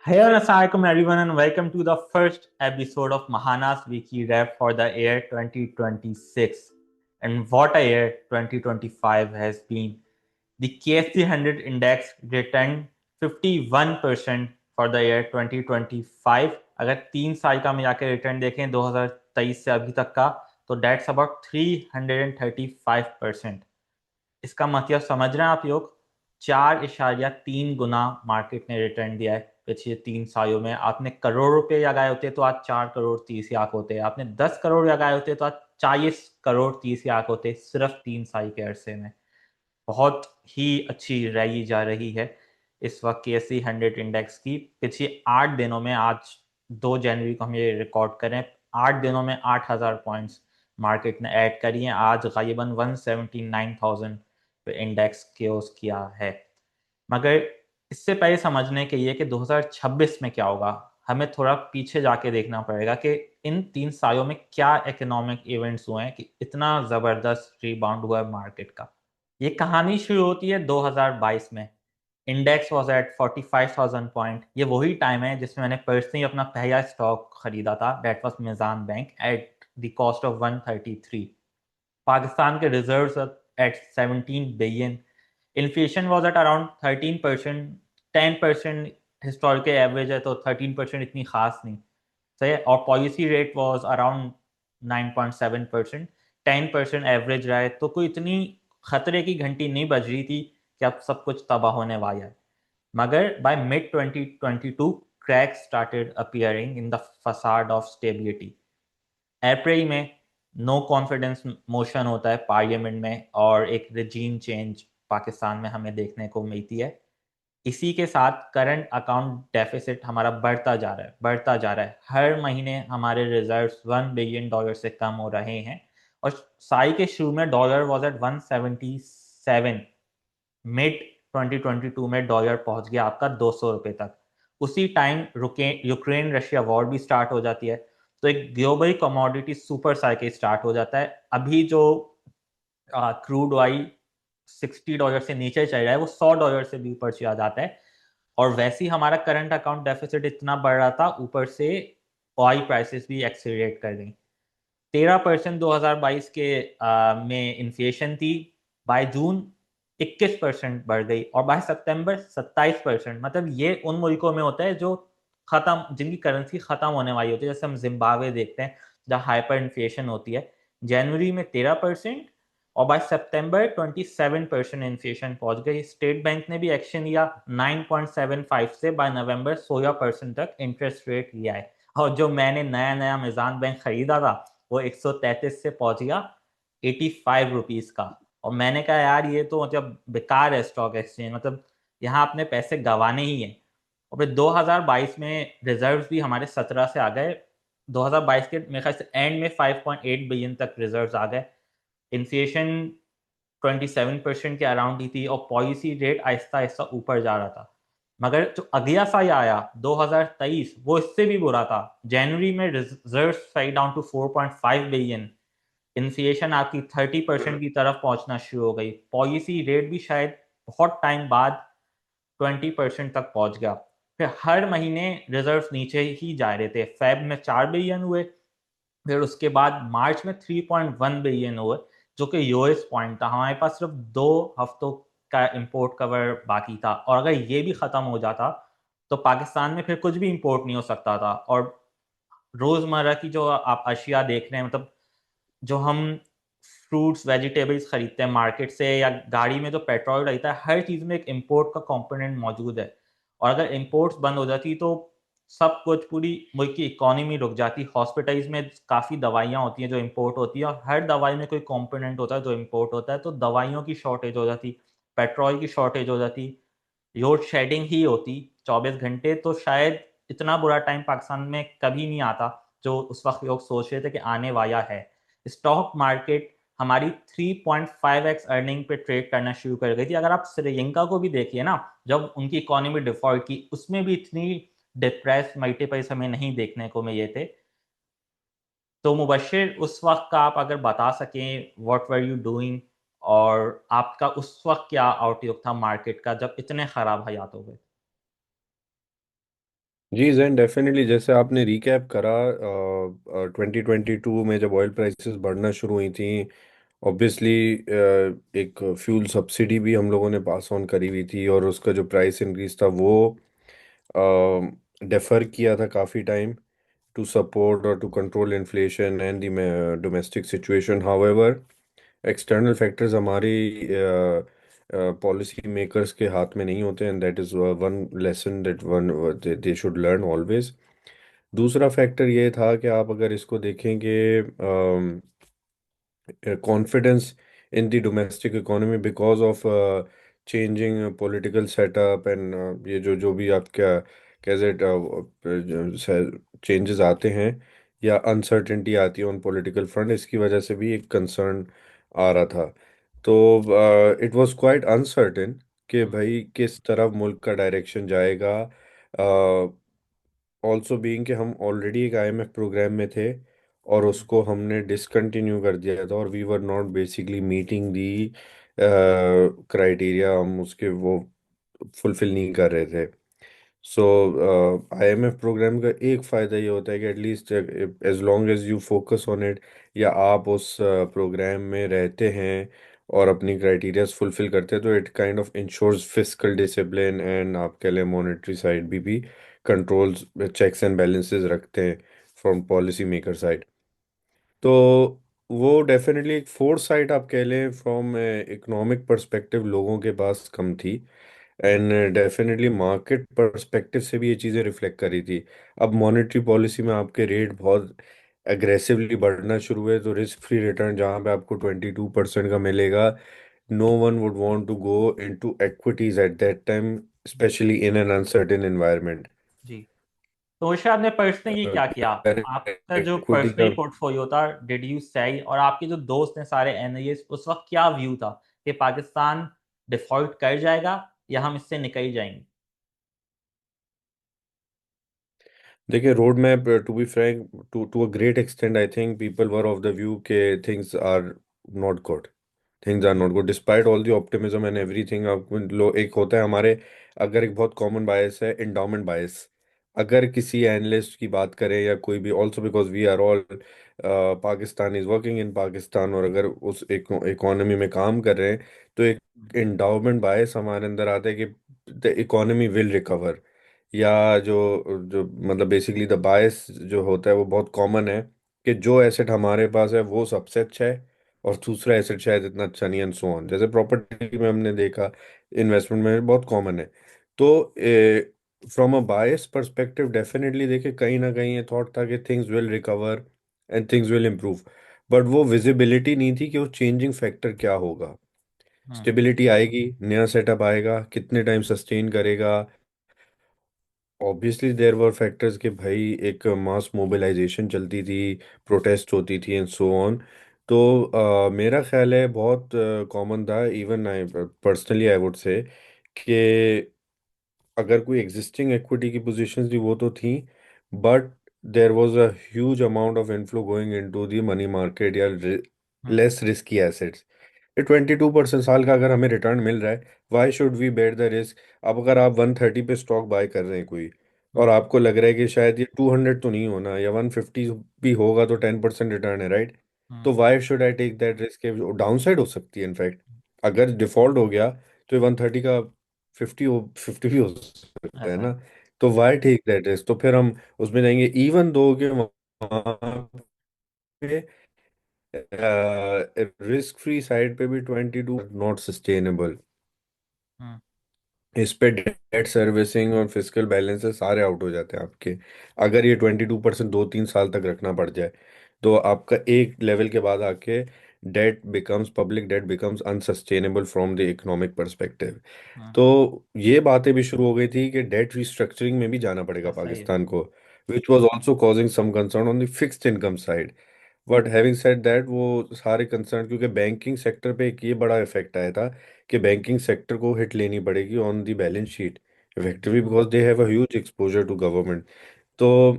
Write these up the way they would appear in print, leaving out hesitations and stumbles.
Hello and assalamualaikum everyone and welcome to the first episode of Mahana's Weekly Wrap for the year 2026. And what a year 2025 has been. The KSC 100 index returned 51% for the year 2025. अगर 3 साल का मिला के return देखें 2023 से अभी तक का तो डेट्स अबाउट 335%. इसका मतलब समझ रहे हैं आप लोग 4.3 गुना मार्केट ने रिटर्न दिया है पिछले 3 सालों में। आपने करोड़ रुपए लगाए होते तो आज 4 करोड़ 30 लाख होते, आपने 10 करोड़ लगाए होते तो आज 40 करोड़ 30 लाख होते, सिर्फ 3 साल के अरसे में। बहुत ही अच्छी रैली जा रही है इस वक्त KSE 100 इंडेक्स की। पिछले 8 दिनों में, आज 2 जनवरी को हम ये रिकॉर्ड करें, 8 दिनों में 8,000 पॉइंट्स मार्केट ने ऐड करी हैं। आज गालिबन 179,000 पे इंडेक्स क्लोज किया है। मगर इससे पहले समझने के लिए कि 2026 में क्या होगा, हमें थोड़ा पीछे जाके देखना पड़ेगा कि इन 3 सालों में क्या इकोनॉमिक इवेंट्स हुए हैं कि इतना ज़बरदस्त रिबाउंड हुआ है मार्केट का। ये कहानी शुरू होती है 2022 में। Index was at 45,000 point. ये वही टाइम है जिसमें मैंने पर्सनली अपना पहला स्टॉक खरीदा था, that was Meezan bank at the cost of 133। Pakistan के reserves at 17 billion. Inflation was at around 13%। 10% historical average है तो 13% इतनी खास नहीं, सही है। और policy rate was around 9.7%। 10% average रहा है तो कोई इतनी खतरे की घंटी नहीं बज रही थी कि अब सब कुछ तबाह होने वाला है। मगर by mid 2022 crack started appearing in the facade of stability. April में नो कॉन्फिडेंस मोशन होता है पार्लियामेंट में और एक रिजीम चेंज पाकिस्तान में हमें देखने को मिलती है। इसी के साथ करंट अकाउंट डेफिसिट हमारा बढ़ता जा रहा है। हर महीने हमारे रिजर्व्स $1 बिलियन से कम हो रहे हैं और साल के शुरू में डॉलर वाज एट 177। मिड 2022 में डॉलर पहुंच गया आपका 200 रुपए तक। उसी टाइम यूक्रेन रशिया वॉर भी स्टार्ट हो जाती है तो एक global commodity super cycle start हो जाता है। अभी जो क्रूड ऑयल $60 से नीचे चल रहा है वो $100 से भी ऊपर चला जाता है। और वैसे ही हमारा करंट अकाउंट डेफिसिट इतना बढ़ रहा था, ऊपर से ऑयल प्राइसेस भी एक्सीलरेट कर गई। 13% 2022 के में इन्फ्लेशन थी, बाय जून 21% बढ़ गई और बाय सितंबर 27%। मतलब ये उन मुल्कों में होता है जो खत्म, जिनकी करेंसी खत्म होने वाली होती है, जैसे हम जिम्बाब्वे देखते हैं जहाँ हाइपर इन्फ्लेशन होती है। जनवरी में 13% और बाय सितंबर 27% इन्फ्लेशन पहुंच गई। स्टेट बैंक ने भी एक्शन लिया, 9.75 से बाय नवंबर 16% तक इंटरेस्ट रेट लिया है। और जो मैंने नया नया मिजान बैंक खरीदा था वो 133 से पहुंच गया 85 रुपीज का। और मैंने कहा यार ये तो मतलब बेकार है स्टॉक एक्सचेंज, मतलब यहाँ अपने पैसे गंवाने ही हैं। और फिर 2022 में रिजर्व्स भी हमारे 17 से आ गए। 2022 के मेरे ख्याल से एंड में 5.8 बिलियन तक रिजर्व्स आ गए। इन्फ्लेशन 27% के अराउंड ही थी और पॉलिसी रेट आहिस्ता आहिस्ता ऊपर जा रहा था। मगर जो अगला साल आया 2023 वो इससे भी बुरा था। जनवरी में reserve fell down to 4.5 billion. Inflation आपकी 30% की तरफ पहुंचना शुरू हो गई। पॉलिसी रेट भी शायद बहुत टाइम बाद 20% तक पहुंच गया। फिर हर महीने रिजर्व नीचे ही जा रहे थे। फेब में 4 बिलियन हुए, फिर उसके बाद मार्च में 3.1 बिलियन हुए जो कि यूएस पॉइंट था। हमारे पास सिर्फ 2 हफ्तों का इंपोर्ट कवर बाकी था और अगर ये भी ख़त्म हो जाता तो पाकिस्तान में फिर कुछ भी इंपोर्ट नहीं हो सकता था। और रोज़मर्रा की जो आप अशिया देख रहे हैं, मतलब जो हम फ्रूट्स वेजिटेबल्स खरीदते हैं मार्केट से या गाड़ी में जो पेट्रोल रहता है, हर चीज़ में एक इंपोर्ट का कंपोनेंट मौजूद है। और अगर इंपोर्ट्स बंद हो जाती तो सब कुछ, पूरी मुल्क की इकोनॉमी रुक जाती। हॉस्पिटल्स में काफ़ी दवाइयाँ होती हैं जो इंपोर्ट होती हैं और हर दवाई में कोई कंपोनेंट होता है जो इंपोर्ट होता है, तो दवाइयों की शॉर्टेज हो जाती, पेट्रोल की शॉर्टेज हो जाती, लोड शेडिंग ही होती 24 घंटे। तो शायद इतना बुरा टाइम पाकिस्तान में कभी नहीं आता जो उस वक्त लोग सोच रहे थे कि आने वाला है। स्टॉक मार्केट हमारी 3.5x अर्निंग पे ट्रेड करना शुरू कर गई थी। अगर आप श्रीलंका को भी देखिए ना, जब उनकी इकोनॉमी डिफॉल्ट की, उसमें भी इतनी डिप्रेस मल्टीपल्स हमें नहीं देखने को मिले थे। तो मुबशिर, उस वक्त का आप अगर बता सकें व्हाट वर यू डूइंग और आपका उस वक्त क्या आउटलुक था मार्केट का जब इतने खराब हालात हो गए। जी जैन, डेफिनेटली जैसे आपने रिकैप करा, 2022 में जब ऑयल प्राइसेस बढ़ना शुरू हुई थी, ऑब्वियसली एक फ्यूल सब्सिडी भी हम लोगों ने पास ऑन करी हुई थी, और उसका जो प्राइस इंक्रीज था वो डेफर किया था काफ़ी टाइम, टू सपोर्ट और to control inflation and the domestic situation. However, external factors हमारी पॉलिसी मेकर्स के हाथ में नहीं होते, and that is one lesson that one they should learn always. दूसरा फैक्टर ये था कि आप अगर इसको देखेंगे, confidence in the domestic economy because of changing political setup, and ये जो जो भी आपका कैसे चेंजेस आते हैं या अनसर्टेनिटी आती है ऑन पॉलिटिकल फ्रंट, इसकी वजह से भी एक कंसर्न आ रहा था। तो इट वाज क्वाइट अनसर्टेन कि हम्म। भाई किस तरफ मुल्क का डायरेक्शन जाएगा। ऑल्सो बीइंग कि हम ऑलरेडी एक आईएमएफ प्रोग्राम में थे, और हम्म। उसको हमने डिसकंटिन्यू कर दिया था, और we were not basically meeting the criteria, हम उसके वो फुलफिल नहीं कर रहे थे। सो आईएमएफ प्रोग्राम का एक फ़ायदा ये होता है कि at least as long as you focus on it, या आप उस प्रोग्राम में रहते हैं और अपनी क्राइटेरियाज फुलफिल करते हैं, तो it kind of ensures fiscal discipline, and आप कह लें मॉनेटरी साइड भी कंट्रोल्स, चेक्स एंड बैलेंसेस रखते हैं फ्रॉम पॉलिसी मेकर साइड। तो वो डेफिनेटली एक फोर्थ साइड आप कह लें फ्रॉम इकोनॉमिक पर्सपेक्टिव लोगों के पास कम थी, एंड डेफिनेटली मार्केट पर्सपेक्टिव से भी ये चीज़ें रिफ्लेक्ट करी थी। अब मॉनेटरी पॉलिसी में आपके रेट बहुत एग्रेसिवली बढ़ना शुरू हुए, तो रिस्क फ्री रिटर्न जहाँ पे आपको 22% का मिलेगा, no one would want to go into equities at that time, especially in an uncertain environment. जी। तो उषा, आपने पर्सनली क्या किया? आपका जो इक्विटी पर्सनली का पोर्टफोलियो था, डिड यू सेल? और आपके जो दोस्त हैं सारे एनालिस्ट, उस वक्त क्या व्यू था कि पाकिस्तान डिफॉल्ट कर जाएगा या हम इससे निकल जाएंगे? देखिए, road map, to be frank, to a great extent I think people were of the view के things are not good, things are hmm. Not good despite all the optimism and everything. आपको एक होता है हमारे, अगर एक बहुत common बायस है इंडाउमेंट बायस, अगर किसी एनालिस्ट की बात करें या कोई भी, also because we are all Pakistan is working in Pakistan, और अगर उस इकोनॉमी में काम कर रहे हैं, तो एक इंडाउमेंट बायस हमारे अंदर आता है कि द इकोनॉमी विल रिकवर, या जो जो मतलब बेसिकली द बायस जो होता है वो बहुत कॉमन है, कि जो एसेट हमारे पास है वो सबसे अच्छा है, और दूसरा एसेट शायद इतना अच्छा नहीं, एंड सो ऑन। जैसे प्रॉपर्टी में हमने देखा, इन्वेस्टमेंट में बहुत कॉमन है। तो from a bias perspective definitely देखिए, कहीं ना कहीं ये थॉट था कि things will recover and things will improve, but वो विजिबिलिटी नहीं थी कि वो चेंजिंग फैक्टर क्या होगा। हम्म। स्टेबिलिटी आएगी, नया सेटअप आएगा, कितने टाइम सस्टेन करेगा। ऑब्वियसली देयर वर फैक्टर्स कि भाई एक मास मोबिलाइजेशन चलती थी, प्रोटेस्ट होती थी एंड सो ऑन। तो मेरा ख्याल है बहुत कॉमन था, even I personally I would say, कि अगर कोई एग्जिस्टिंग इक्विटी की पोजीशंस थी वो तो थी, but there was a huge amount of inflow going into the money market या हम्म। Less risky assets. ये 22% साल का अगर हमें रिटर्न मिल रहा है, why should we bear the risk? अब अगर आप 130 पे स्टॉक बाय कर रहे हैं कोई, और हम्म। आपको लग रहा है कि शायद ये 200 तो नहीं होना, या 150 भी होगा, तो 10% रिटर्न है, राइट? तो hmm. Why should I take that risk? Downside हो सकती है इनफैक्ट, अगर डिफॉल्ट हो गया तो 130 का 50 भी हो सकता है ऐसा है। ना। तो वाई टेक दैट रिस्क? तो फिर हम उसमें जाएंगे, इवन दो कि वहाँ पे रिस्क फ्री साइड पे भी 22 नॉट सस्टेनेबल। हम्म। इस पे डेट सर्विसिंग और फिजिकल बैलेंसेस सारे आउट हो जाते हैं आपके, अगर ये 22% 2-3 साल तक रखना पड़ जाए, तो आपका एक लेवल के बाद आके public debt becomes unsustainable from the economic perspective. Hmm. तो ये बातें भी शुरू हो गई थी कि डेट रिस्ट्रक्चरिंग में भी जाना पड़ेगा ऐसा ही है। पाकिस्तान को, which was also causing some concern on the fixed income side. But having said that, वो सारे कंसर्न, क्योंकि बैंकिंग सेक्टर पे एक ये बड़ा इफेक्ट आया था कि बैंकिंग सेक्टर को हिट लेनी पड़ेगी on the balance sheet effectively, hmm. Because they have a huge exposure to government. तो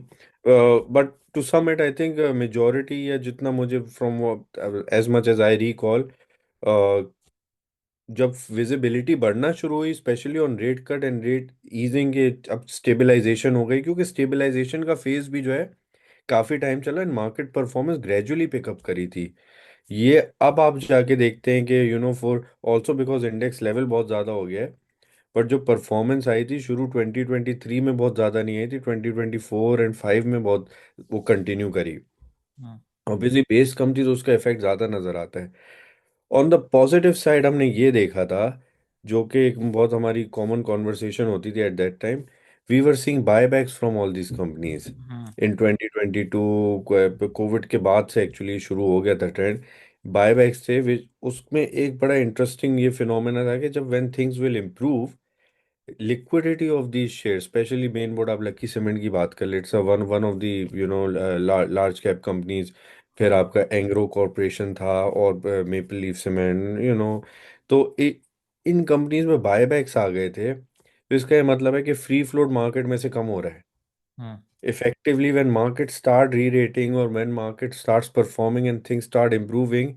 but to sum it I think majority, या जितना मुझे from as much as I recall, जब विजिबिलिटी बढ़ना शुरू हुई specially on rate cut and rate easing के, अब स्टेबलाइजेशन हो गई, क्योंकि स्टेबलाइजेशन का फेज भी जो है काफी टाइम चला and market performance gradually pickup करी थी। ये अब आप जाके देखते हैं कि for also because index level बहुत ज़्यादा हो गया है, बट जो परफॉर्मेंस आई थी शुरू 2023 में बहुत ज़्यादा नहीं आई थी, 2024 एंड 5 में बहुत वो कंटिन्यू करी। हम्म। ऑब्वियसली बेस कम थी तो उसका इफेक्ट ज़्यादा नज़र आता है। ऑन द पॉजिटिव साइड हमने ये देखा था, जो कि एक बहुत हमारी कॉमन कॉन्वर्सेशन होती थी at that time, we were seeing buybacks from all these companies hmm. In 2022। Covid के बाद से एक्चुअली शुरू हो गया था ट्रेंड बायबैक्स से, उसमें एक बड़ा इंटरेस्टिंग ये फिनोमेना था कि जब when things will improve, liquidity of the share, specially main board, आप लक्की सीमेंट की बात कर ले, it's one one of the large cap companies. फिर आपका एंग्रो कॉरपोरेशन था और मेपल लीफ सीमेंट, तो इन कंपनीज में बायबैक्स आ गए थे, तो इसका ये मतलब है कि फ्री फ्लोट मार्केट में से कम हो रहा है। हम्म। Effectively, when markets start re-rating or when market starts performing and things start improving,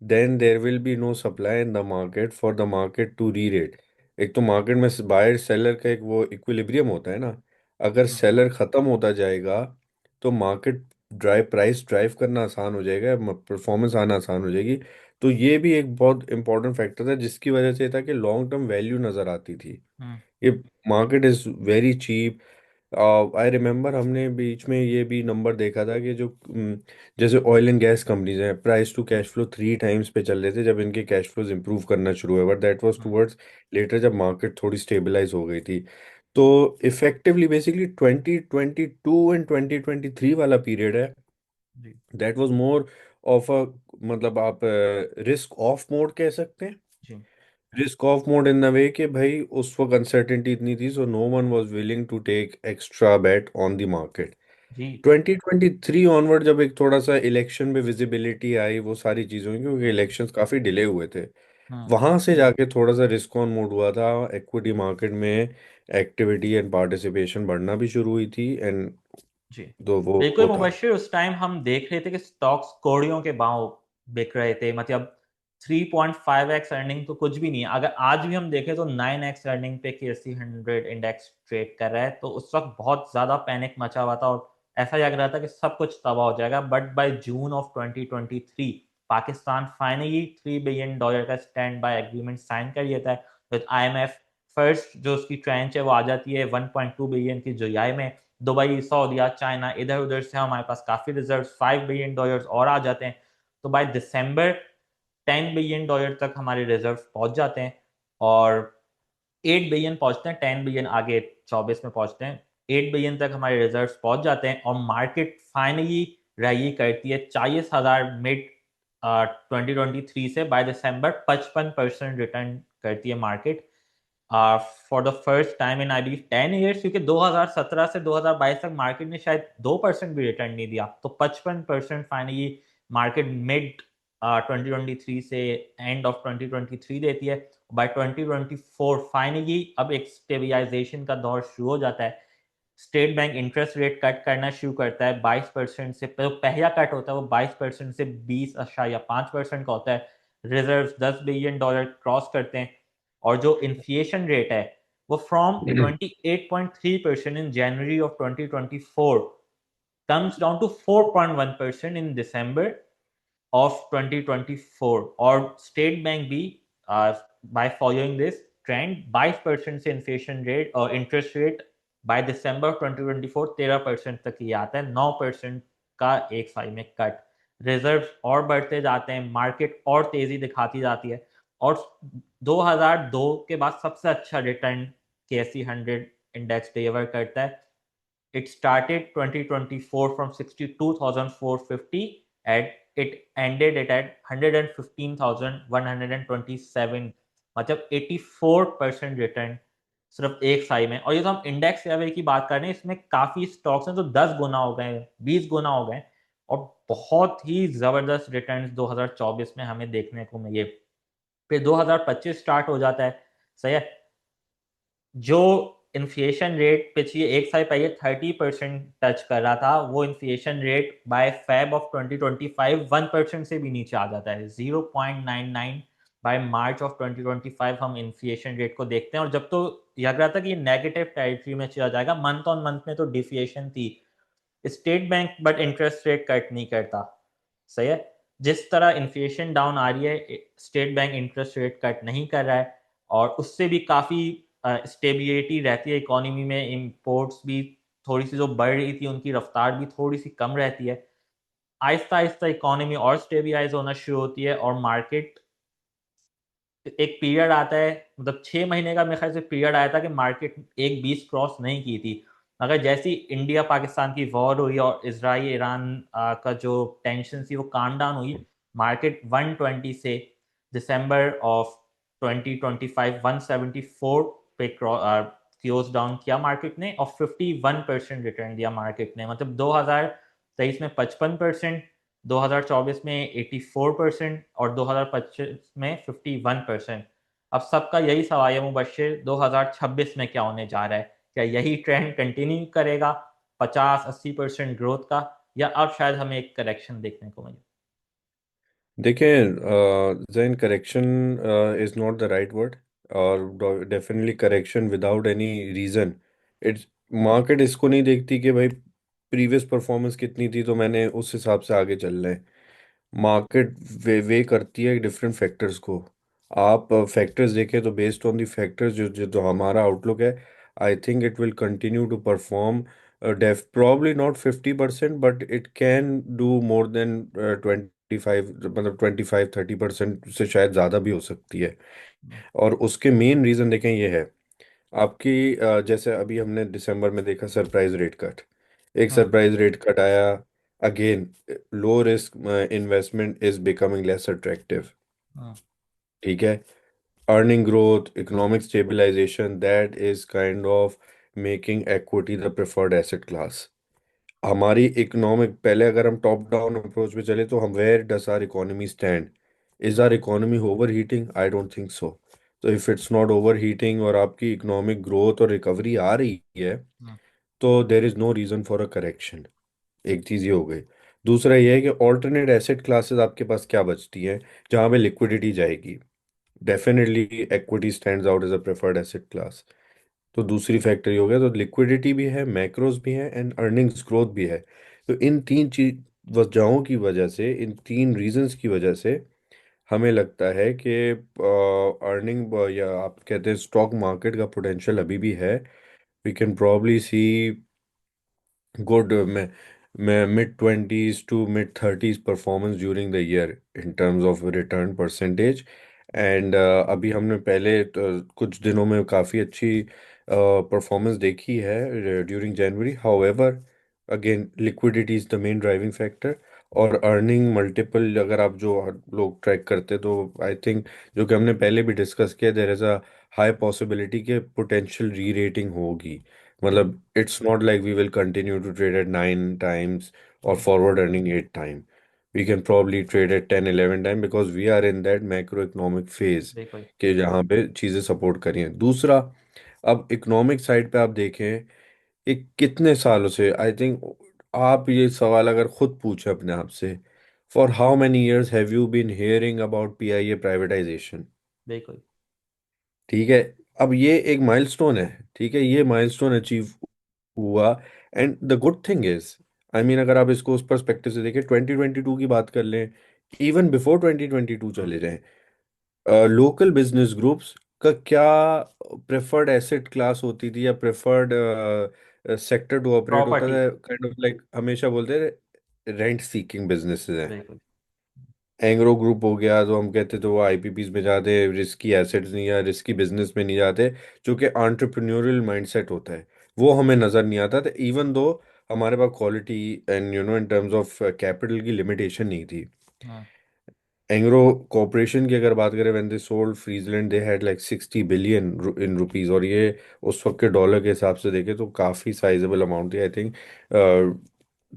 then there will be no supply in the market for the market to re-rate. एक तो market में buyer seller का एक वो equilibrium होता है ना, अगर हम्म। सेलर खत्म होता जाएगा तो मार्केट प्राइस ड्राइव करना आसान हो जाएगा, परफॉर्मेंस आना आसान हो जाएगी। तो ये भी एक बहुत इंपॉर्टेंट फैक्टर था जिसकी वजह से था कि लॉन्ग टर्म वैल्यू नजर आती थी। हम्म। ये market is very cheap. I remember हमने बीच में ये भी नंबर देखा था कि जो जैसे ऑयल एंड गैस कंपनीज हैं, price to cash flow 3 times पे चल रहे थे जब इनके कैश फ्लोज इंप्रूव करना शुरू हुए, but that was hmm. Towards later जब मार्केट थोड़ी स्टेबलाइज हो गई थी। तो इफेक्टिवली बेसिकली 2022 एंड 2023 वाला पीरियड है, जी। That was more of a, मतलब आप रिस्क ऑफ मोड कह सकते हैं। जी। Risk off mode in the way कि भाई उस वक्त अनसर्टेनिटी इतनी थी, so no one was willing to take extra bet on the market. जी। 2023 ऑनवर्ड जब एक थोड़ा सा इलेक्शन में विजिबिलिटी आई, वो सारी चीज़ों की, क्योंकि इलेक्शंस काफ़ी डिले हुए थे, हम्म। वहां से जाके थोड़ा सा रिस्क ऑन मोड हुआ था, इक्विटी मार्केट में एक्टिविटी एंड पार्टिसिपेशन बढ़ना भी शुरू हुई थी एंड जी। तो बिल्कुल वो था। मुबशिर, उस टाइम हम देख रहे थे कि स्टॉक्स कौड़ियों के भाव बिक रहे थे, मतलब 3.5x अर्निंग तो कुछ भी नहीं है। अगर आज भी हम देखें तो 9x अर्निंग पे KSE 100 इंडेक्स ट्रेड कर रहा है। तो उस वक्त बहुत ज्यादा पैनिक मचा हुआ था और ऐसा लग रहा था कि सब कुछ तबाह हो जाएगा। But by June of 2023 Pakistan finally $3 billion का स्टैंड बाय एग्रीमेंट साइन कर लिया था विद IMF। फर्स्ट जो उसकी ट्रेंच है वो आ जाती है 1.2 बिलियन की जुलाई में। दुबई, सऊदीया, चाइना, इधर उधर से हमारे पास काफी रिजर्व $5 बिलियन और आ जाते हैं। तो बाय दिसंबर $10 बिलियन तक हमारे रिजर्व पहुंच जाते हैं और 8 बिलियन पहुंचते हैं। 10 बिलियन आगे 24 में पहुंचते हैं। 8 बिलियन तक हमारे रिजर्व पहुंच जाते हैं और मार्केट फाइनली रैली करती है 40,000 मिड 2023 से। बाय दिसंबर 55% रिटर्न करती है market for the first time in I believe 10 years, क्योंकि 2017 से 2022 तक मार्केट ने शायद 2% भी रिटर्न नहीं दिया। तो 55% फाइनली मार्केट मिड 2023 से एंड ऑफ 2023 देती है। बाय 2024 फाइनली अब एक स्टेबलाइजेशन का दौर शुरू हो जाता है। State bank interest rate cut करना शुरू करता है 22% से। जो पहला कट होता है वो 22% से 20.5% का होता है। रिजर्व $10 बिलियन क्रॉस करते हैं और जो इन्फ्लेशन रेट है वो from 28.3% in January of 2024 comes down to 4.1% in December of 2024। और स्टेट बैंक भी बाय फॉलोइंग दिस ट्रेंड 22% से इन्फ्लेशन रेट और इंटरेस्ट रेट बाय दिसंबर 2024 13% तक ही आता है। 9% का एक साल में कट। रिजर्व और बढ़ते जाते हैं, मार्केट और तेजी दिखाती जाती है और 2002 के बाद सबसे अच्छा रिटर्न KSE 100 इंडेक्स डिलीवर करता है। It started 2024 from 62,450 and it ended it at 115,127, मतलब 84% रिटर्न सिर्फ एक साल में। और ये तो हम इंडेक्स लेवल की बात कर रहे हैं, इसमें काफी स्टॉक्स हैं जो 10 गुना हो गए, 20 गुना हो गए और बहुत ही जबरदस्त रिटर्न्स 2024 में हमें देखने को मिले। फिर 2025 स्टार्ट हो जाता है, सही है। जो इन्फ्लेशन रेट पिछले एक साल पहले 30% टच कर रहा था, वो inflation rate by Feb of 2025 1% से भी नीचे आ जाता है। 0.99 बाय मार्च ऑफ 2025 हम इन्फ्लेशन रेट को देखते हैं, और जब तो लग रहा था कि ये नेगेटिव टेरिटरी में चला जाएगा, मंथ ऑन मंथ में तो डिफ्लेशन थी। State bank but interest rate cut नहीं करता, सही है। जिस तरह इन्फ्लेशन डाउन आ रही है, state bank interest rate cut नहीं कर रहा है, और उससे भी काफ़ी स्टेबिलिटी रहती है इकोनॉमी में। इंपोर्ट्स भी थोड़ी सी जो बढ़ रही थी, उनकी रफ्तार भी थोड़ी सी कम रहती है। आहिस्ता आहिस्ता इकोनॉमी और स्टेबलाइज होना शुरू होती है, और मार्केट, एक पीरियड आता है, मतलब 6 महीने का मेरे ख्याल से पीरियड आया था कि मार्केट 1.20 क्रॉस नहीं की थी। मगर जैसी इंडिया पाकिस्तान की वॉर हुई और इसराइल ईरान का जो टेंशन थी वो काम डाउन हुई, मार्केट 120 से दिसंबर ऑफ 2025 174 पे क्लोज डाउन किया मार्केट ने, और 51% रिटर्न दिया मार्केट ने। मतलब 2023 में 55%, 2024 में 84% और 2025 में 51%। अब सबका यही सवाल है मुबश्शिर, 2026 में क्या होने जा रहा है? क्या यही ट्रेंड कंटिन्यू करेगा 50-80% ग्रोथ का, या अब शायद हमें एक करेक्शन देखने को मिले? देखें, Jain correction is not the right word, और definitely correction without any reason. It's market इसको नहीं देखती कि भाई प्रीवियस परफॉर्मेंस कितनी थी तो मैंने उस हिसाब से आगे चल रहे हैं। मार्केट वे करती है डिफरेंट फैक्टर्स को। आप फैक्टर्स देखें तो बेस्ड ऑन दी फैक्टर्स जो हमारा आउटलुक है, I think it will continue to perform. Def probably not 50%, but it can do more than 25, मतलब 25-30% से शायद ज़्यादा भी हो सकती है। और उसके मेन रीज़न देखें ये है आपकी, जैसे अभी हमने दिसंबर में देखा सरप्राइज रेट कट। एक हम्म। सरप्राइज रेट कट आया। Again, low risk investment is becoming less attractive. Hmm. ठीक है। Earning growth, economic stabilisation, that is kind of making equity the preferred asset class. हमारी इकोनॉमिक, पहले अगर हम top down approach पे चले तो हम, where does our economy stand? Is our economy overheating? I don't think so. तो if it's not overheating और आपकी इकोनॉमिक ग्रोथ और रिकवरी आ रही है, हम्म। तो there is no reason for a correction. एक चीज ये हो गई। दूसरा ये है कि ऑल्टरनेट एसेट क्लासेस आपके पास क्या बचती है जहां पे लिक्विडिटी जाएगी? Definitely equity stands out as a preferred asset class. तो दूसरी फैक्टर ये हो गया, तो लिक्विडिटी भी है, मैक्रोज भी है, एंड अर्निंग्स ग्रोथ भी है। तो इन तीन चीज वजहों की वजह से, इन तीन रीजंस की वजह से हमें लगता है कि अर्निंग, या आप कहते हैं स्टॉक मार्केट का पोटेंशियल अभी भी है। We can probably see good मैं mid 20s to mid 30s performance during the year in terms of return percentage. And अभी हमने पहले कुछ दिनों में काफ़ी अच्छी परफॉर्मेंस देखी है during January. However, again liquidity is the main driving factor. और अर्निंग मल्टीपल अगर आप जो लोग ट्रैक करते तो आई थिंक, जो कि हमने पहले भी डिस्कस किया, there is a high possibility के पोटेंशियल री रेटिंग होगी। हम्म। मतलब it's not like we will continue to trade at 9 times और hmm. Forward earning 8 time। We can probably trade at 10-11 time because we are in that macro economic phase बिल्कुल। के जहाँ पे चीज़ें support करी हैं। दूसरा, अब इकोनॉमिक साइड पे आप देखें, एक कितने सालों से आई थिंक, आप ये सवाल अगर खुद पूछें अपने आप से, for how many years have you been hearing about PIA privatisation? बिल्कुल। ठीक है। अब ये एक माइलस्टोन है। ठीक है, ये माइलस्टोन अचीव हुआ। And the good thing is, I mean, अगर आप इसको उस परस्पेक्टिव से देखें, 2022 की बात कर लें, इवन बिफोर 2022 हम्म। चले जाएं, लोकल बिजनेस ग्रुप्स का क्या प्रेफर्ड एसेट क्लास होती थी, या प्रेफर्ड सेक्टर टू ऑपरेट होता प्रॉपर्टी। था? काइंड ऑफ लाइक हमेशा बोलते हैं रेंट सीकिंग बिजनेसेस हैं। बिल्कुल। एंग्रो ग्रुप हो गया, तो हम कहते तो वो आईपीपीज में जाते, रिस्की एसेट्स नहीं या रिस्की बिजनेस में नहीं जाते, जो कि एंटरप्रेन्योरियल माइंडसेट होता है, वो हमें नज़र नहीं आता था, इवन दो हमारे पास quality and in terms of capital की लिमिटेशन नहीं थी। हम्म। एंग्रो कॉरपोरेशन की अगर बात करें, when they sold Friesland, they had like 60 billion in rupees, और ये उस वक्त के डॉलर के हिसाब से देखें तो काफ़ी साइजेबल अमाउंट थी। आई थिंक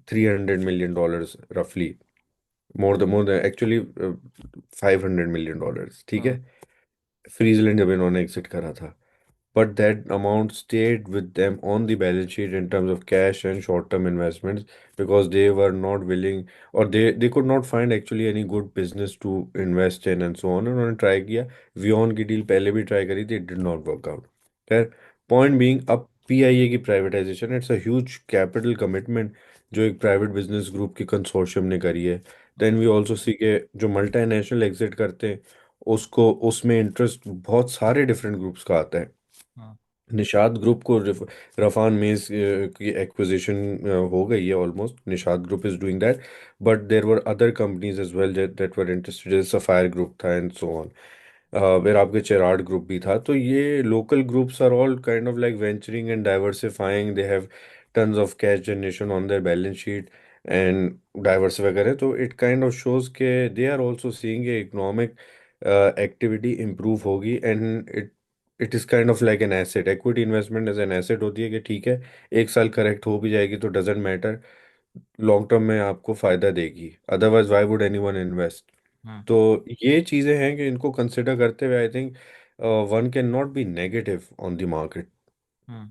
$300 million रफली, मोर देन एक्चुअली $500 million। ठीक है, हम्म। फ्रीजलैंड जब इन्होंने एग्जिट करा था। but that amount stayed with them on the balance sheet in terms of cash and short-term investments because they were not willing, or they could not find actually any good business to invest in and so on. उन्होंने try किया, वियॉन की deal पहले भी try करी थी, did not work out. खैर, point being, अब PIA की privatisation, it's a huge capital commitment जो एक प्राइवेट बिजनेस ग्रुप की कंसोर्शियम ने करी है. देन वी ऑल्सो सी के जो मल्टीनेशनल एग्जिट करते हैं उसको, उसमें इंटरेस्ट बहुत सारे डिफरेंट ग्रुप्स का आता है. हम्म। निषाद ग्रुप को रफान मेस की एक्विजिशन हो गई है almost. Nishat group is doing that, but there were other companies as well that were interested, जैसे सफायर ग्रुप था एंड सो ऑन. फिर आपके चेराड ग्रुप भी था. तो ये local groups are all kind of like venturing and diversifying. They have tons of cash generation on their balance sheet and diversify करें, तो इट काइंड ऑफ शोज के they are also seeing economic activity improve होगी. And it is kind of like an asset. Equity investment as an asset होती है कि ठीक है, एक साल करेक्ट हो भी जाएगी तो डजेंट मैटर, लॉन्ग टर्म में आपको फायदा देगी, otherwise why would anyone invest. Hmm. तो ये चीज़ें हैं कि इनको कंसिडर करते हुए I think one can not be negative on the market. Hmm.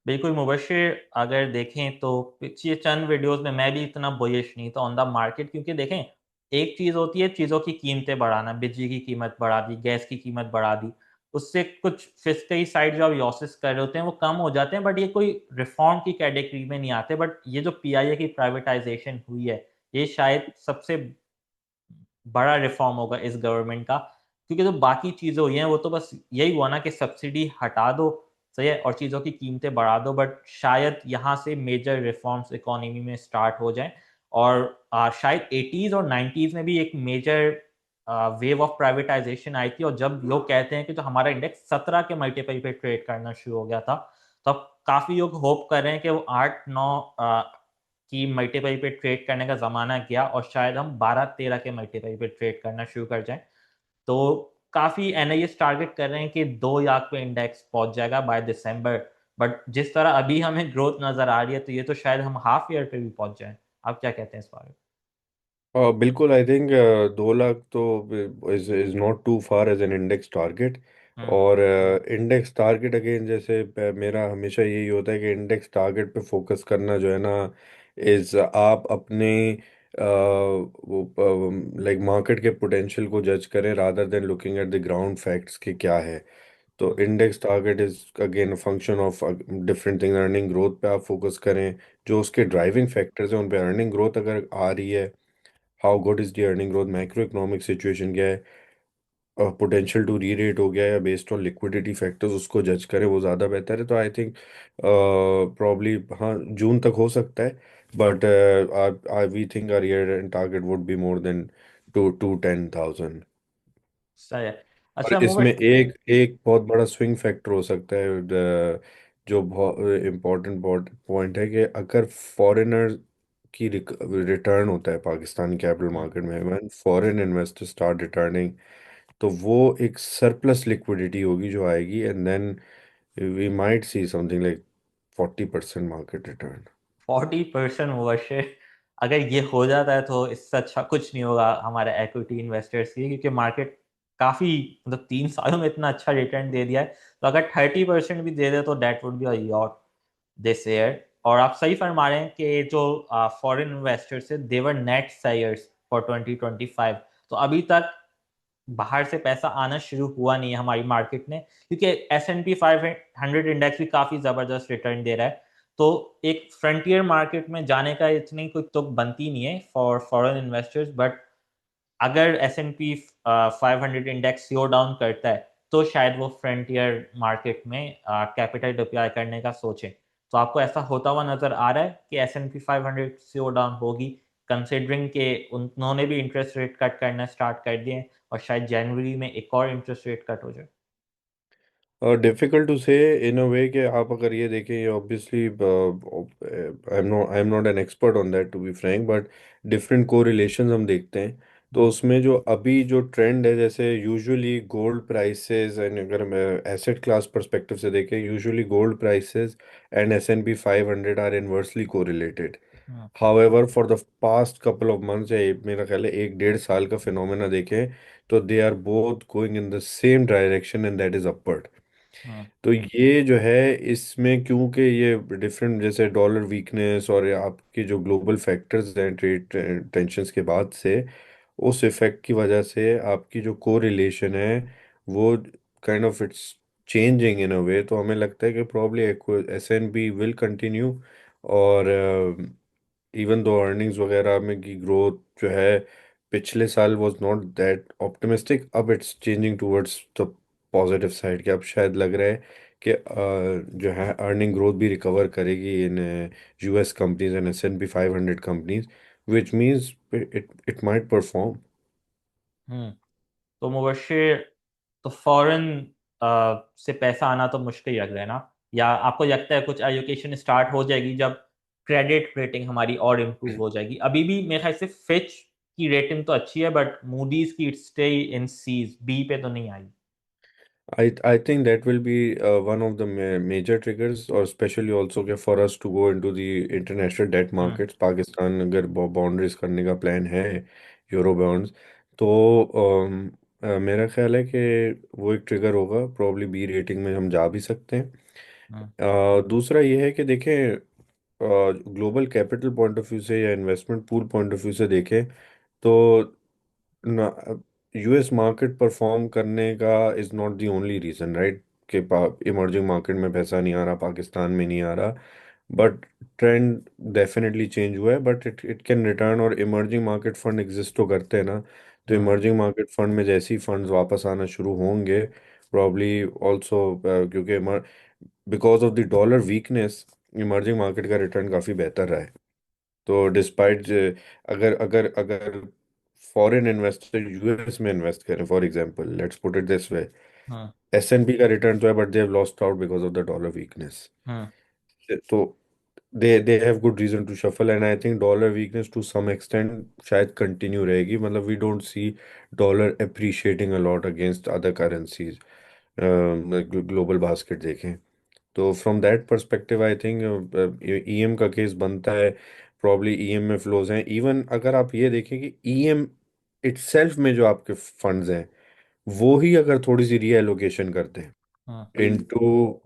बिल्कुल मुबशिर, अगर देखें तो पिछले चंद वीडियोस में मैं भी इतना बुलिश नहीं था ऑन द मार्केट, क्योंकि देखें, एक चीज़ होती है चीज़ों की कीमतें बढ़ाना, बिजली की कीमत बढ़ा दी, गैस की कीमत बढ़ा दी, उससे कुछ फिस्कली साइड जो आप लॉसेस कर रहे होते हैं वो कम हो जाते हैं, बट ये कोई रिफॉर्म की कैटेगरी में नहीं आते. बट ये जो पीआईए की प्राइवेटाइजेशन हुई है, ये शायद सबसे बड़ा रिफॉर्म होगा इस गवर्नमेंट का, क्योंकि जो बाकी चीज़ें हुई हैं वो तो बस यही हुआ ना कि सब्सिडी हटा दो, सही है, और चीज़ों की कीमतें बढ़ा दो, बट शायद यहाँ से मेजर रिफॉर्म्स इकोनॉमी में स्टार्ट हो जाएं. और शायद 80s और 90s में भी एक मेजर वेव ऑफ प्राइवेटाइजेशन आई थी, और जब लोग कहते हैं कि तो हमारा इंडेक्स 17 के मल्टीपल पे ट्रेड करना शुरू हो गया था, तो अब काफ़ी लोग होप कर रहे हैं कि वो 8-9 की मल्टीपल पे ट्रेड करने का ज़माना गया, और शायद हम 12-13 के मल्टीपल पे ट्रेड करना शुरू कर जाएं. तो काफ़ी एनालिस्ट टारगेट कर रहे हैं कि 2 लाख पे इंडेक्स पहुंच जाएगा बाय दिसंबर. बट जिस तरह अभी हमें ग्रोथ नज़र आ रही है, तो ये तो शायद हम हाफ ईयर पे भी पहुंच जाएं. आप क्या कहते हैं इस बारे बिल्कुल, आई थिंक 2 लाख तो is not too far as an index target. में? और इंडेक्स टारगेट अगेन, जैसे मेरा हमेशा यही होता है कि इंडेक्स टारगेट पे फोकस करना जो है ना, इज आप अपने वो लाइक मार्केट के पोटेंशियल को जज करें rather than looking at the ground facts के क्या है. तो index target is again function of different thing. Earning growth पे आप फोकस करें, जो उसके ड्राइविंग फैक्टर्स हैं उन पे. अर्निंग ग्रोथ अगर आ रही है, how good is the earning growth, macro economic situation क्या है, पोटेंशियल टू री रेट हो गया या बेस्ड ऑन लिक्विडिटी फैक्टर्स, उसको जज करें, वो ज़्यादा बेहतर है. तो आई थिंक प्रॉब्ली हाँ, जून तक हो सकता है, but we think our year end target would be more than two 10,000. सही है. और अच्छा इसमें मुबश एक एक बहुत बड़ा स्विंग फैक्टर हो सकता है. जो बहुत इम्पोर्टेंट पॉइंट है कि अगर फॉरेनर की रिटर्न होता है पाकिस्तान कैपिटल मार्केट में, when foreign investor start returning, तो वो एक सरप्लस लिक्विडिटी होगी जो आएगी, and then we might see something like 40% market return. 40% Mubashir, अगर ये हो जाता है तो इससे अच्छा कुछ नहीं होगा हमारे इक्विटी इन्वेस्टर्स की, क्योंकि मार्केट काफ़ी, मतलब 3 सालों में इतना अच्छा रिटर्न दे दिया है. तो अगर 30% भी दे दे तो that would be a lot this year. और आप सही फरमा रहे हैं कि जो फॉरेन इन्वेस्टर्स है, देवर नेट सेयर्स फॉर 2025. तो अभी तक बाहर से पैसा आना शुरू हुआ नहीं है हमारी मार्केट में, क्योंकि S&P 500 इंडेक्स भी काफ़ी ज़बरदस्त रिटर्न दे रहा है. तो एक फ्रंटियर मार्केट में जाने का इतनी कोई तुक बनती नहीं है फॉर फॉरेन इन्वेस्टर्स. बट अगर S&P 500 इंडेक्स स्लो डाउन करता है, तो शायद वो फ्रंटियर मार्केट में कैपिटल डिप्लॉय करने का सोचें. तो आपको ऐसा होता हुआ नजर आ रहा है कि S&P 500 स्लो डाउन होगी, कंसिडरिंग कि उन्होंने भी इंटरेस्ट रेट कट करना स्टार्ट कर दिए हैं, और शायद जनवरी में एक और इंटरेस्ट रेट कट हो जाए. डिफिकल्ट टू से इन अ वे कि आप अगर ये देखें, ये obviously I am not an expert on that to be frank, but different correlations हम देखते हैं. तो हम्म. उसमें जो अभी जो ट्रेंड है, जैसे यूजुअली गोल्ड प्राइसेस, एंड अगर मैं एसेट क्लास पर्सपेक्टिव से देखें, usually gold prices and S&P 500 are inversely correlated. Hmm. However for the past couple of months, या मेरा ख्याल है 1-1.5 साल का फिनोमेना देखें, तो they are both going in the same direction, and that is upward. Hmm. तो ये जो है इसमें, क्योंकि ये डिफरेंट जैसे डॉलर वीकनेस और आपके जो ग्लोबल फैक्टर्स हैं ट्रेड टेंशन्स के बाद से, उस इफेक्ट की वजह से आपकी जो कोरिलेशन है वो kind of it's changing in a way. तो हमें लगता है कि प्रॉब्ली एसएनपी विल कंटिन्यू, और इवन दो अर्निंग्स वगैरह में की ग्रोथ जो है पिछले साल वाज नॉट दैट ऑप्टिमिस्टिक, अब it's changing towards the positive side, कि अब शायद लग रहा है कि जो है अर्निंग ग्रोथ भी रिकवर करेगी in US companies and S&P 500 companies, which means it might perform. हम्म। तो मुबशिर, तो फॉरेन से पैसा आना तो मुश्किल लग रहा है ना? या आपको लगता है कुछ एलोकेशन स्टार्ट हो जाएगी जब क्रेडिट रेटिंग हमारी और इम्प्रूव हो जाएगी? अभी भी मेरे ख्याल से फिच की रेटिंग तो अच्छी है, बट मूडीज की स्टे इन सीज बी पे तो नहीं आई। I think that will be one of the major triggers, or especially also कि for us to go into the international debt hmm. markets, Pakistan अगर बाउंड्रीज करने का प्लान है euro bonds, तो मेरा ख्याल है कि वो एक ट्रिगर होगा, प्रॉब्ली बी रेटिंग में हम जा भी सकते हैं। हम्म। दूसरा ये है कि देखें, global capital point of view से या investment pool point of view से देखें, तो ना, यूएस मार्केट परफॉर्म करने का is not the only reason, right, कि इमर्जिंग मार्केट में पैसा नहीं आ रहा, पाकिस्तान में नहीं आ रहा, बट ट्रेंड डेफिनेटली चेंज हुआ है, but it it can return, और इमर्जिंग मार्केट फंड एग्जिस्ट तो करते हैं ना। तो हम्म। इमर्जिंग मार्केट फंड में जैसे ही फंड्स वापस आना शुरू होंगे, प्रॉब्ली ऑल्सो, क्योंकि because of the dollar weakness emerging market का रिटर्न काफ़ी बेहतर रहा है। तो डिस्पाइट, अगर अगर अगर फॉरेन इन्वेस्टर यूएस में इन्वेस्ट करें, for example let's put it this way, hmm. S&P का रिटर्न तो है, but they have lost out because of the dollar weakness. Hmm. तो they have good reason to shuffle, and I think dollar weakness to some extent शायद continue रहेगी, मतलब we don't see dollar appreciating a lot against other currencies, global basket देखें। तो from that perspective I think EM का case बनता है, probably EM में flows हैं। इवन अगर आप ये देखें कि ईएम इटसेल्फ में जो आपके फंड्स हैं, वो ही अगर थोड़ी सी रीएलोकेशन करते हैं हम्म। Into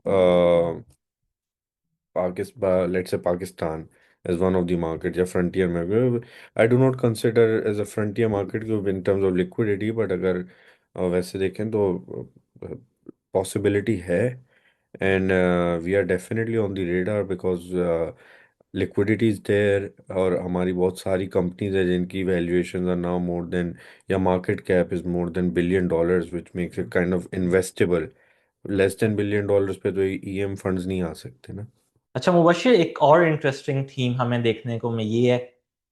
Pakistan, let's say Pakistan as one of the market, या फ्रंटियर में, I do not consider as a frontier market in terms of liquidity, but अगर वैसे देखें तो पॉसिबिलिटी है, and we are definitely on the radar, because liquidity is there, और हमारी बहुत सारी कंपनीज है जिनकी valuations are now more than, या market cap is more than $1 billion, which makes it kind of investable. Less than $1 billion पे तो EM funds नहीं आ सकते ना। अच्छा मुबशिर, एक और इंटरेस्टिंग थीम हमें देखने को मिली है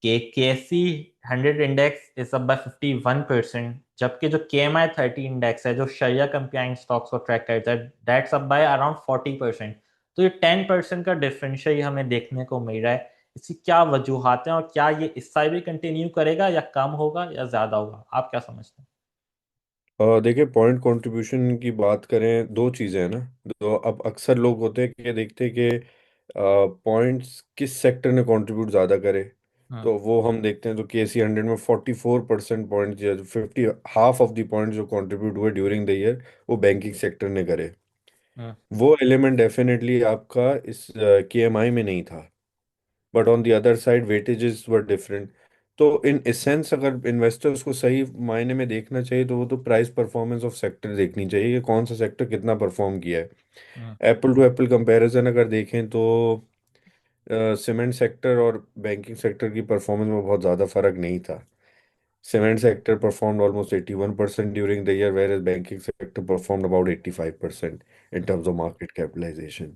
कि केसी 100 इंडेक्स इज अप बाय 51%, जबकि जो KMI 30 इंडेक्स है जो शरिया कंप्लाइंट स्टॉक्स को ट्रैक करता है, दैट्स अप बाय अराउंड 40%। तो ये 10% का डिफरेंशियल हमें देखने को मिल रहा है। इसकी क्या वजूहत हैं, और क्या ये इस साल भी कंटिन्यू करेगा, या कम होगा, या ज्यादा होगा? आप क्या समझते हैं? देखिए, पॉइंट कंट्रीब्यूशन की बात करें, दो चीज़ें हैं ना। तो अब अक्सर लोग होते हैं कि देखते हैं कि पॉइंट्स किस सेक्टर ने कंट्रीब्यूट ज़्यादा करे, हम्म। तो वो हम देखते हैं। तो केसी 100 में 44% पॉइंट, या 50, हाफ ऑफ द पॉइंट जो कंट्रीब्यूट हुए ड्यूरिंग द ईयर, वो बैंकिंग सेक्टर ने करे। हम्म। वो एलिमेंट डेफिनेटली आपका इस केएमआई में नहीं था, but on the other side weightages were different. तो इन एसेंस अगर इन्वेस्टर्स को सही मायने में देखना चाहिए, तो वो तो प्राइस परफॉर्मेंस ऑफ सेक्टर देखनी चाहिए कि कौन सा सेक्टर कितना परफॉर्म किया है। हम्म। एप्पल टू एप्पल कंपैरिजन अगर देखें, तो सीमेंट सेक्टर और बैंकिंग सेक्टर की परफॉर्मेंस में बहुत ज़्यादा फर्क नहीं था। Cement sector performed almost 81% during the year, whereas banking sector performed about 85% in hmm. terms of market capitalization.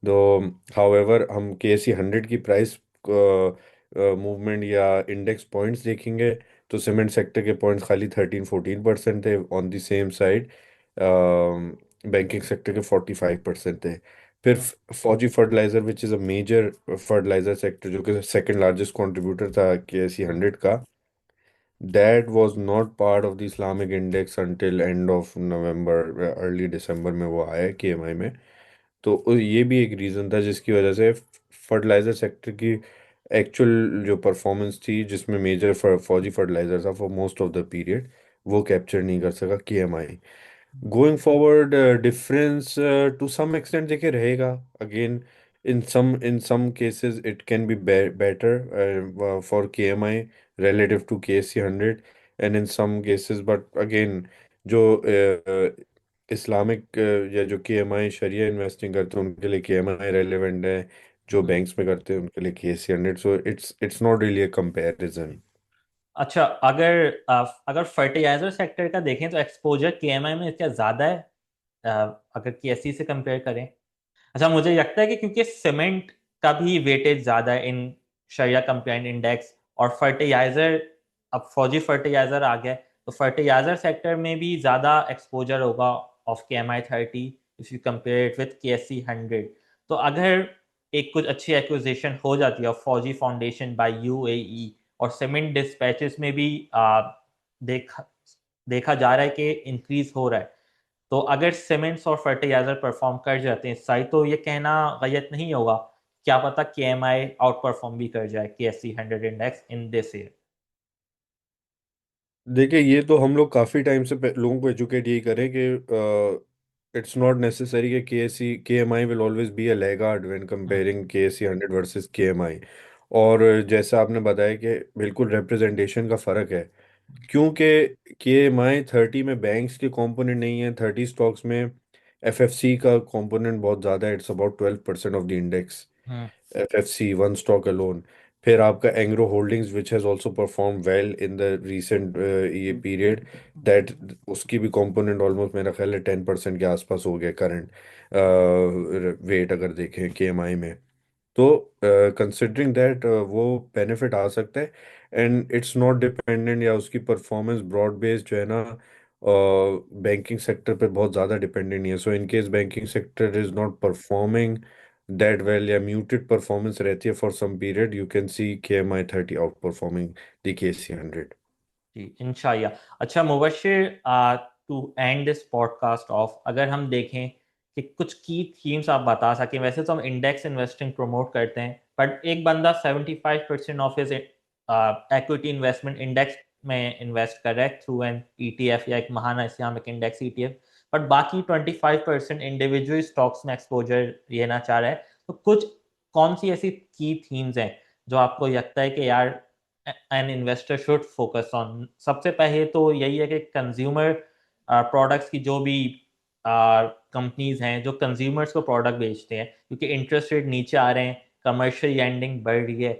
Though, however, हम KSE 100 की प्राइस मूवमेंट या इंडेक्स पॉइंट्स देखेंगे, तो सीमेंट सेक्टर के पॉइंट्स खाली 13-14% थे on the same side, banking sector के 45% थे। फिर hmm. Fauji fertiliser, which is a major fertiliser sector, जो कि सेकंड लार्जेस्ट कंट्रीब्यूटर था KSE हम्म। 100 का, that was not part of the Islamic index until end of November, early December में वो आया केएमआई में। तो ये भी एक रीज़न था जिसकी वजह से फर्टिलाइजर सेक्टर की एक्चुअल जो परफॉर्मेंस थी, जिसमें मेजर फौजी फर्टिलाइजर था for most of the period, वो कैप्चर नहीं कर सका KMI. Going forward difference to some extent देखिए रहेगा। Again in some cases it can be better for KMI relative to KSE 100, and in some cases, but again जो Islamic या जो KMI शरिया investing करते हैं उनके लिए KMI रेलेवेंट है, जो हम्म। बैंक्स में करते हैं उनके लिए KSE 100। So it's not really a comparison. अच्छा, अगर फर्टिलाइजर सेक्टर का देखें तो एक्सपोजर केएमआई में क्या ज्यादा है, अ, अगर केएससी से कंपेयर करें? अच्छा, मुझे लगता है कि क्योंकि सीमेंट का भी वेटेज ज्यादा है इन शरिया कंप्लाइंट इंडेक्स, और फर्टिलाइजर, अब फौजी फर्टिलाइजर आ गया है, तो फर्टिलाइजर सेक्टर में भी ज्यादा एक्सपोजर होगा of KMI 30 if you compare it with KSE 100। तो अगर एक कुछ अच्छी एक्विजिशन हो जाती है फौजी फाउंडेशन बाय यूएई, और सीमेंट डिस्पैचेस में भी देखा देखा जा रहा है कि इंक्रीज हो रहा है, तो अगर सीमेंट्स और फर्टिलाइजर परफॉर्म कर जाते हैं इस साइड, तो ये कहना गलत नहीं होगा, क्या पता KMI आउट परफॉर्म भी कर जाए KSE 100 index in this year. देखिए ये तो हम लोग काफ़ी टाइम से लोगों को एजुकेट यही करें कि इट्स नॉट नेसेसरी कि KMI will always be a laggard when hmm. Comparing KSE 100 versus KMI। और जैसा आपने बताया कि बिल्कुल रिप्रेजेंटेशन का फ़र्क है, क्योंकि KMI 30 में बैंक्स के कंपोनेंट नहीं है, 30 स्टॉक्स में FFC का कंपोनेंट बहुत ज़्यादा है, it's about 12% of the index. Hmm. FFC one stock alone. फिर आपका Engro holdings which has also perform well in the recent ये पीरियड, दैट उसकी भी कंपोनेंट ऑलमोस्ट मेरा ख्याल है 10% के आसपास हो गया करंट वेट अगर देखें KMI में। तो कंसिडरिंग दैट वो बेनिफिट आ सकता है। एंड इट्स नॉट डिपेंडेंट, या उसकी परफॉर्मेंस ब्रॉड बेस्ड जो है ना बैंकिंग सेक्टर पे बहुत ज़्यादा डिपेंडेंट नहीं है। So in case banking sector is not performing that well, या म्यूटेड परफॉर्मेंस रहती है for some period, you can see KMI 30 outperforming the KC 100। जी, इंशाल्लाह। अच्छा Mubashir, to end this podcast off, अगर हम देखें कि कुछ की थीम्स आप बता सकें, वैसे तो हम इंडेक्स इन्वेस्टिंग प्रमोट करते हैं, बट एक बंदा 75% of his equity investment index में इन्वेस्ट कर रहा है थ्रू एन ETF या एक महाना इस्लामिक इंडेक्स ETF, बट बाकी 25% इंडिविजुअल स्टॉक्स में एक्सपोजर लेना चाह रहा है। तो कुछ कौन सी ऐसी की थीम्स हैं जो आपको लगता है कि यार an investor should focus on? सबसे पहले तो यही है कि कंज्यूमर प्रोडक्ट्स की जो भी कंपनीज हैं जो कंज्यूमर्स को प्रोडक्ट बेचते हैं, क्योंकि इंटरेस्ट रेट नीचे आ रहे हैं, कमर्शियल लैंडिंग बढ़ रही है,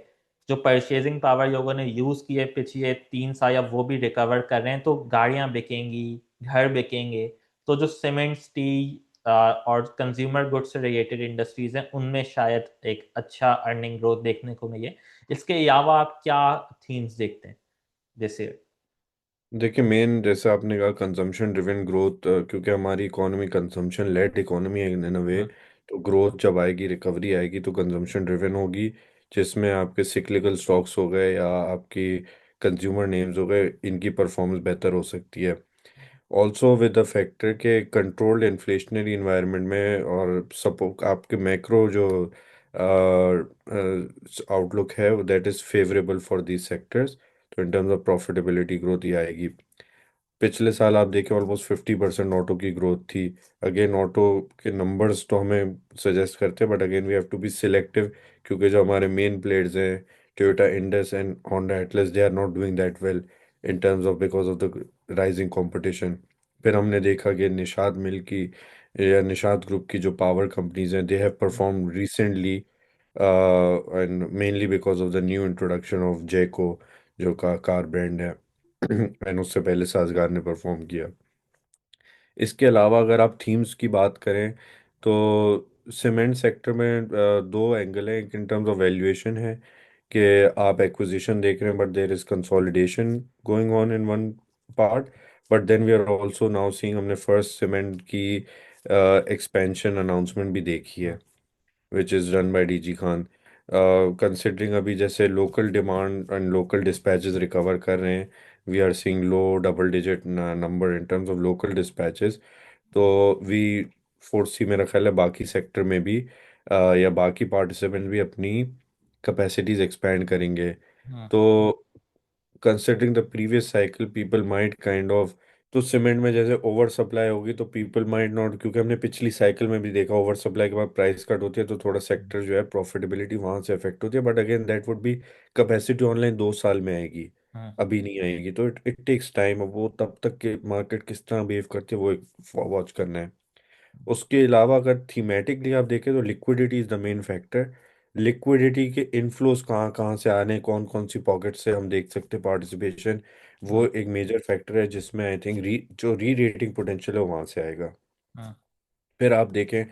जो परचेजिंग पावर लोगों ने यूज़ की है पिछले 3 साल, अब वो भी रिकवर कर रहे हैं, तो गाड़ियां बिकेंगी, घर बिकेंगे। तो जो सीमेंट, स्टील और कंज्यूमर गुड्स से रिलेटेड इंडस्ट्रीज हैं, उनमें शायद एक अच्छा अर्निंग ग्रोथ देखने को मिले। इसके अलावा आप क्या थीम्स देखते हैं जैसे? देखिए मेन जैसे आपने कहा कंजम्पशन ड्रिवन ग्रोथ, क्योंकि हमारी इकोनॉमी कंजम्पशन लेड इकोनॉमी है इन अ वे। हम्म। तो ग्रोथ जब आएगी, रिकवरी आएगी तो कंजम्पशन ड्रिवन होगी, जिसमें आपके सिक्लिकल स्टॉक्स हो गए या आपकी कंज्यूमर नेम्स हो गए, इनकी परफॉर्मेंस बेहतर हो सकती है। ऑल्सो विद द फैक्टर के कंट्रोल्ड इन्फ्लेशनरी इन्वायरमेंट में, और सपो आपके मैक्रो जो आउटलुक है that is favourable for these sectors. तो in terms of profitability growth ही आएगी। पिछले साल आप देखें ऑलमोस्ट 50% ऑटो की ग्रोथ थी। अगेन ऑटो के नंबर्स तो हमें सजेस्ट करते हैं, but again we have to be selective, क्योंकि जो हमारे मेन प्लेयर्स हैं Toyota Indus and Honda Atlas, they are not doing that well in terms of because of the rising competition. फिर हमने देखा कि निषाद मिल की या निषाद ग्रुप की जो पावर कंपनीज हैं, they have perform recently and mainly because of the new introduction of जेको, जो का कार ब्रांड है। एंड उससे पहले साजगार ने परफॉर्म किया। इसके अलावा अगर आप थीम्स की बात करें तो सीमेंट सेक्टर में दो एंगल है। एक इन टर्म्स ऑफ वैल्यूएशन है कि आप एक्विजिशन देख रहे हैं, but there is consolidation going on in one part. But then we are also now seeing, हमने फर्स्ट सीमेंट की एक्सपेंशन अनाउंसमेंट भी देखी है, which is run by DG Khan. Considering अभी जैसे local demand and local dispatches recover कर रहे हैं, we are seeing low double digit number in terms of local dispatches. तो वी फोर्सी मेरा ख्याल है बाकी सेक्टर में भी या बाकी पार्टिसिपेंट भी अपनी कैपेसिटीज एक्सपैंड करेंगे। हम्म। तो considering the previous cycle, people might kind of तो सीमेंट में जैसे ओवर सप्लाई होगी तो पीपल माइट नॉट, क्योंकि हमने पिछली साइकिल में भी देखा ओवर सप्लाई के बाद प्राइस कट होती है तो थोड़ा सेक्टर जो है प्रॉफिटेबिलिटी वहां से अफेक्ट होती है, but again that would B capacity online 2 साल में आएगी, हम्म। अभी नहीं आएगी, तो इट इट टेक्स टाइम। अब वो तब तक के मार्केट किस तरह बिहेव करती है वो एक वॉच करना है। उसके अलावा अगर थीमेटिकली आप देखें तो liquidity is the main factor. Liquidity के इनफ्लोज कहाँ कहाँ से आने, कौन कौन सी पॉकेट से हम देख सकते हैं पार्टिसिपेशन, वो हम्म। एक मेजर फैक्टर है जिसमें आई थिंक जो री रेटिंग पोटेंशियल है वो वहाँ से आएगा। हम्म। फिर आप देखें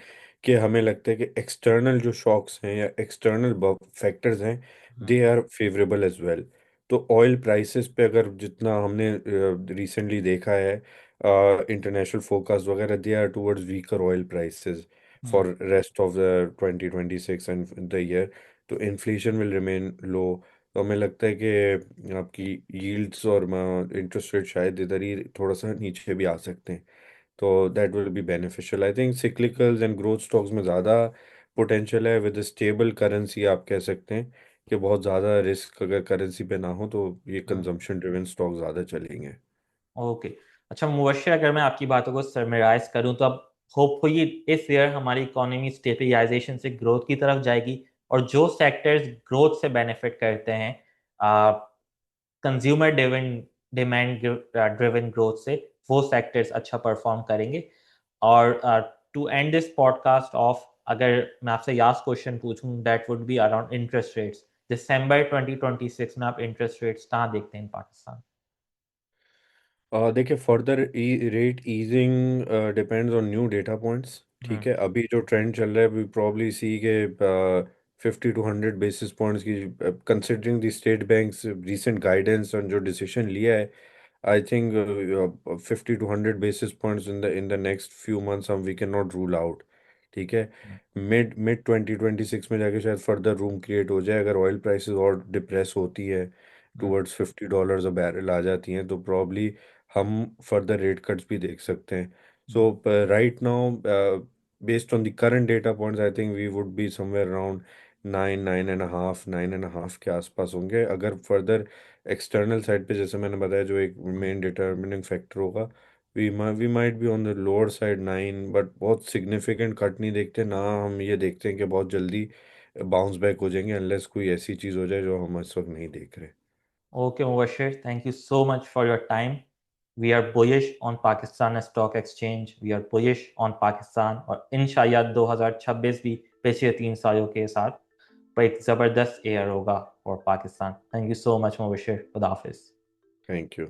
कि हमें लगता है कि एक्सटर्नल जो शॉक्स हैं या एक्सटर्नल फैक्टर्स हैं hmm. They are favourable as well. तो ऑयल प्राइसेस पे अगर जितना हमने रिसेंटली देखा है इंटरनेशनल फोरकास्ट वगैरह, they are towards weaker oil prices hmm. For rest of the 2026 and the year. तो इन्फ्लेशन विल रिमेन लो। तो हमें लगता है कि आपकी यील्ड्स और इंटरेस्ट रेट शायद इधर ही थोड़ा सा नीचे भी आ सकते हैं। तो that will be beneficial. I think cyclicals and growth stocks में ज़्यादा पोटेंशियल है विद स्टेबल करेंसी। आप कह सकते हैं कि बहुत ज़्यादा रिस्क अगर करेंसी पे ना हो तो ये हम्म। कंजम्पशन ड्रिवन स्टॉक ज़्यादा चलेंगे। ओके। अच्छा मुबश्शिर, अगर मैं आपकी बातों को समराइज करूं तो अब होपफुली इस ईयर हमारी इकोनॉमी स्टेबलाइजेशन से ग्रोथ की तरफ जाएगी, और जो सेक्टर्स ग्रोथ से बेनिफिट करते हैं, consumer driven, demand driven growth से, वो सेक्टर्स अच्छा परफॉर्म करेंगे। और to end this podcast off, अगर मैं आपसे लास्ट क्वेश्चन पूछूं that would be around interest rates. दिसंबर 2026 में आप इंटरेस्ट रेट्स कहाँ देखते हैं इन पाकिस्तान? देखिए further rate easing depends on new data points. Hmm. ठीक है, अभी जो ट्रेंड चल रहा है वी प्रॉब्ली सी के 50 to 100 बेसिस पॉइंट्स की, considering the State Bank's recent guidance और जो डिसीजन लिया है, I think 50 to 100 basis points in the next few months हम we can not rule out. ठीक है, मिड मिड 2026 में जाके शायद फर्दर रूम क्रिएट हो जाए अगर ऑयल प्राइसेस और डिप्रेस होती है हम्म। टुवर्ड्स $50 अ बैरल आ जाती हैं तो प्रॉब्ली हम फर्दर रेट कट्स भी देख सकते हैं। So right now based on the current data points I think we would be somewhere around 9 9.5 के आसपास होंगे। अगर फर्दर एक्सटर्नल साइड पे जैसे मैंने बताया जो एक मेन डिटर्मिनिंग फैक्टर होगा, we might be on the lower side 9, but बहुत सिग्निफिकेंट कट नहीं देखते ना। हम ये देखते हैं कि बहुत जल्दी बाउंस बैक हो जाएंगे अनलेस कोई ऐसी चीज़ हो जाए जो हम इस वक्त नहीं देख रहे। Okay, Mubashir, thank you so much for your time. We are bullish on Pakistan Stock Exchange. We are bullish on Pakistan, और इंशाल्लाह 2026 भी पिछले 3 सालों के साथ पर एक ज़बरदस्त ईयर होगा for Pakistan. Thank you so much Mubashir, खुदा हाफिज़। Thank you.